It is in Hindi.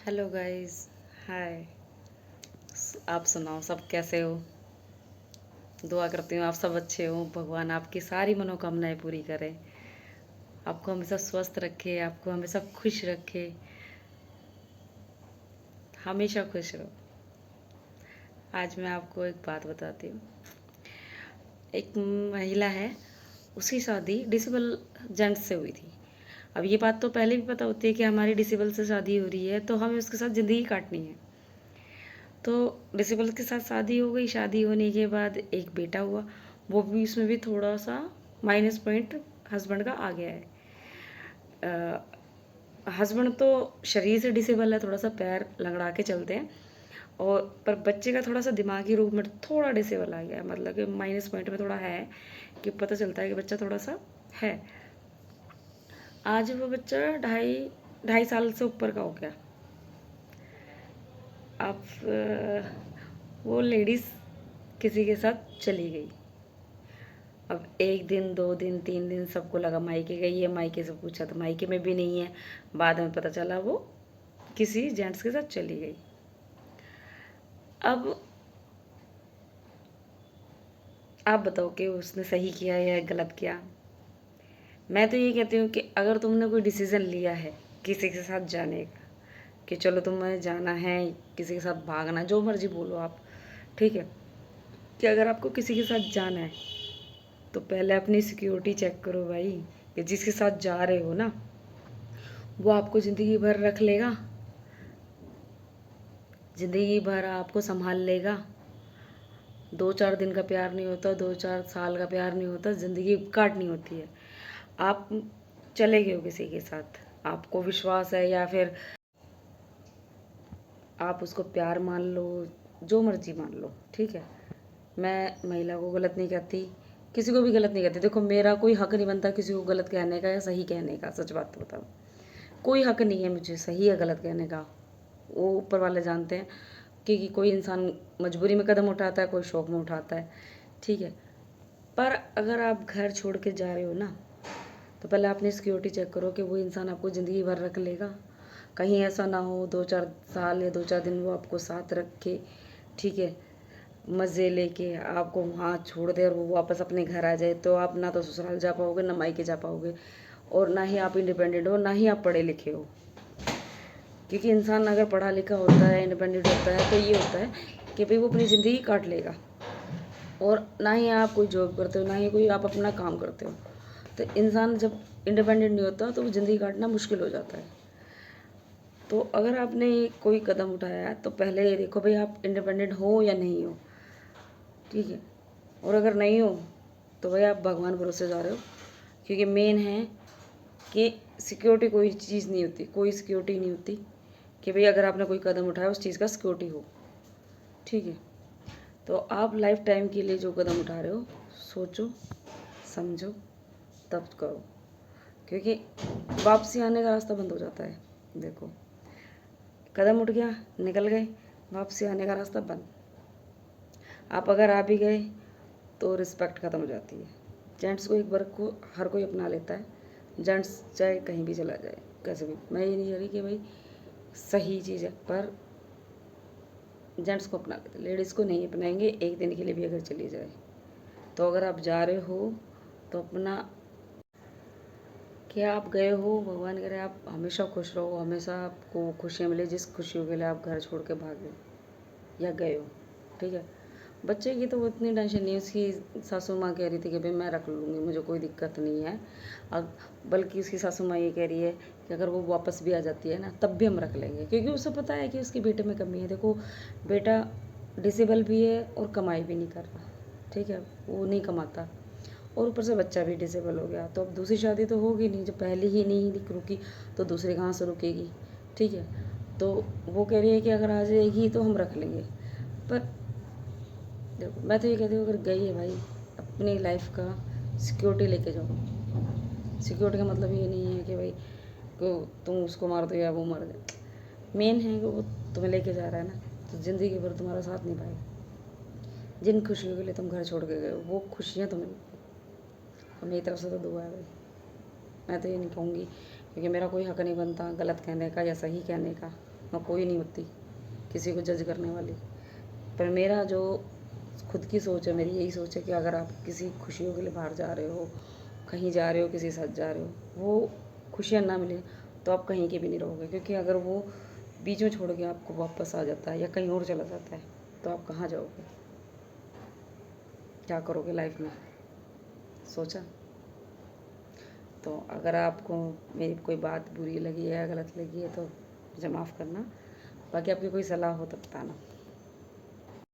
Hello guys. हाय। आप सुनाओ, सब कैसे हो? दुआ करती हूँ आप सब अच्छे हो। भगवान आपकी सारी मनोकामनाएं पूरी करे, आपको हमेशा स्वस्थ रखे, आपको हमेशा खुश रखे, हमेशा खुश रहो। आज मैं आपको एक बात बताती हूँ। एक महिला है, उसकी शादी डिसेबल जेंट्स से हुई थी। अब ये बात तो पहले भी पता होती है कि हमारी डिसेबल से शादी हो रही है तो हमें उसके साथ ज़िंदगी काटनी है। तो डिसेबल के साथ शादी हो गई। शादी होने के बाद एक बेटा हुआ, वो भी उसमें भी थोड़ा सा माइनस पॉइंट हस्बैंड का आ गया है। हस्बैंड तो शरीर से डिसेबल है, थोड़ा सा पैर लंगड़ा के चलते हैं, और पर बच्चे का थोड़ा सा दिमागी रूप में थोड़ा डिसेबल आ गया है, मतलब कि माइनस पॉइंट में थोड़ा है कि पता चलता है कि बच्चा थोड़ा सा है। आज वो बच्चा ढाई ढाई साल से ऊपर का हो गया। अब वो लेडीज़ किसी के साथ चली गई। अब एक दिन, 2 दिन, 3 दिन सबको लगा मायके गई है, मायके से पूछा तो मायके में भी नहीं है। बाद में पता चला वो किसी जेंट्स के साथ चली गई। अब आप बताओ कि उसने सही किया या गलत किया? मैं तो ये कहती हूँ कि अगर तुमने कोई डिसीज़न लिया है किसी के साथ जाने का, कि चलो तुम्हें जाना है, किसी के साथ भागना, जो मर्जी बोलो आप, ठीक है, कि अगर आपको किसी के साथ जाना है तो पहले अपनी सिक्योरिटी चेक करो भाई, कि जिसके साथ जा रहे हो ना वो आपको ज़िंदगी भर रख लेगा, ज़िंदगी भर आपको संभाल लेगा। 2-4 दिन का प्यार नहीं होता, 2-4 साल का प्यार नहीं होता, ज़िंदगी काटनी होती है। आप चले गए हो किसी के साथ, आपको विश्वास है, या फिर आप उसको प्यार मान लो, जो मर्जी मान लो, ठीक है। मैं महिला को गलत नहीं कहती, किसी को भी गलत नहीं कहती। देखो, मेरा कोई हक नहीं बनता किसी को गलत कहने का या सही कहने का। सच बात बताओ, कोई हक नहीं है मुझे सही या गलत कहने का। वो ऊपर वाले जानते हैं, क्योंकि कोई इंसान मजबूरी में कदम उठाता है, कोई शौक में उठाता है, ठीक है। पर अगर आप घर छोड़ के जा रहे हो ना, तो पहले अपनी सिक्योरिटी चेक करो कि वो इंसान आपको ज़िंदगी भर रख लेगा। कहीं ऐसा ना हो 2-4 साल या 2-4 दिन वो आपको साथ रखे, ठीक है, मज़े लेके आपको वहाँ छोड़ दे और वो वापस अपने घर आ जाए, तो आप ना तो ससुराल जा पाओगे, ना मायके जा पाओगे, और ना ही आप इंडिपेंडेंट हो, ना ही आप पढ़े लिखे हो। क्योंकि इंसान अगर पढ़ा लिखा होता है, इंडिपेंडेंट होता है, तो ये होता है कि भाई वो अपनी ज़िंदगी काट लेगा। और ना ही आप कोई जॉब करते हो, ना ही कोई आप अपना काम करते हो। तो इंसान जब इंडिपेंडेंट नहीं होता तो ज़िंदगी काटना मुश्किल हो जाता है। तो अगर आपने कोई कदम उठाया है तो पहले ये देखो भाई आप इंडिपेंडेंट हो या नहीं हो, ठीक है। और अगर नहीं हो तो भाई आप भगवान भरोसे जा रहे हो, क्योंकि मेन है कि सिक्योरिटी कोई चीज़ नहीं होती, कोई सिक्योरिटी नहीं होती कि भाई अगर आपने कोई कदम उठाया उस चीज़ का सिक्योरिटी हो, ठीक है। तो आप लाइफ टाइम के लिए जो कदम उठा रहे हो, सोचो समझो तब करो, क्योंकि वापसी आने का रास्ता बंद हो जाता है। देखो, कदम उठ गया, निकल गए, वापसी आने का रास्ता बंद। आप अगर आ भी गए तो रिस्पेक्ट ख़त्म हो जाती है। जेंट्स को एक बार को हर कोई अपना लेता है, जेंट्स चाहे कहीं भी चला जाए, कैसे भी। मैं ये नहीं कह रही कि भाई सही चीज़ है, पर जेंट्स को अपना लेते, लेडीज़ को नहीं अपनाएंगे एक दिन के लिए भी अगर चली जाए। तो अगर आप जा रहे हो तो अपना, कि आप गए हो, भगवान करे आप हमेशा खुश रहो, हमेशा आपको खुशियाँ मिले, जिस खुशियों के लिए आप घर छोड़ के भागे या गए हो, ठीक है। बच्चे की तो उतनी टेंशन नहीं है, उसकी सासू माँ कह रही थी कि भाई मैं रख लूँगी, मुझे कोई दिक्कत नहीं है। अब बल्कि उसकी सासू माँ ये कह रही है कि अगर वो वापस भी आ जाती है ना तब भी हम रख लेंगे, क्योंकि उसे पता है कि उसके बेटे में कमी है। देखो, बेटा डिसेबल भी है और कमाई भी नहीं कर रहा, ठीक है, वो नहीं कमाता, और ऊपर से बच्चा भी डिसेबल हो गया, तो अब दूसरी शादी तो होगी नहीं। जब पहली ही नहीं रुकी तो दूसरी कहाँ से रुकेगी, ठीक है। तो वो कह रही है कि अगर आ जाएगी तो हम रख लेंगे। पर देखो, मैं तो ये कहती हूँ अगर गई है भाई, अपनी लाइफ का सिक्योरिटी लेके जाओ। सिक्योरिटी का मतलब ये नहीं है कि भाई को तुम उसको मार दो या वो मर जाए। मेन है कि वो तुम्हें लेके जा रहा है ना, तो ज़िंदगी भर तुम्हारा साथ निभाएगा। जिन खुशियों के लिए तुम घर छोड़ के गए हो वो खुशियाँ तुम्हें, और मेरी तरफ से तो दुआ है भाई। मैं तो ये नहीं कहूँगी, क्योंकि मेरा कोई हक नहीं बनता गलत कहने का या सही कहने का, मैं कोई नहीं होती किसी को जज करने वाली। पर मेरा जो खुद की सोच है, मेरी यही सोच है कि अगर आप किसी खुशियों के लिए बाहर जा रहे हो, कहीं जा रहे हो, किसी के साथ जा रहे हो, वो खुशियाँ ना मिले तो आप कहीं के भी नहीं रहोगे। क्योंकि अगर वो बीच में छोड़ के आपको वापस आ जाता है या कहीं और चला जाता है तो आप कहाँ जाओगे, क्या करोगे लाइफ में, सोचा? तो अगर आपको मेरी कोई बात बुरी लगी है या गलत लगी है तो मुझे माफ़ करना। बाकी आपकी कोई सलाह हो तो बताना।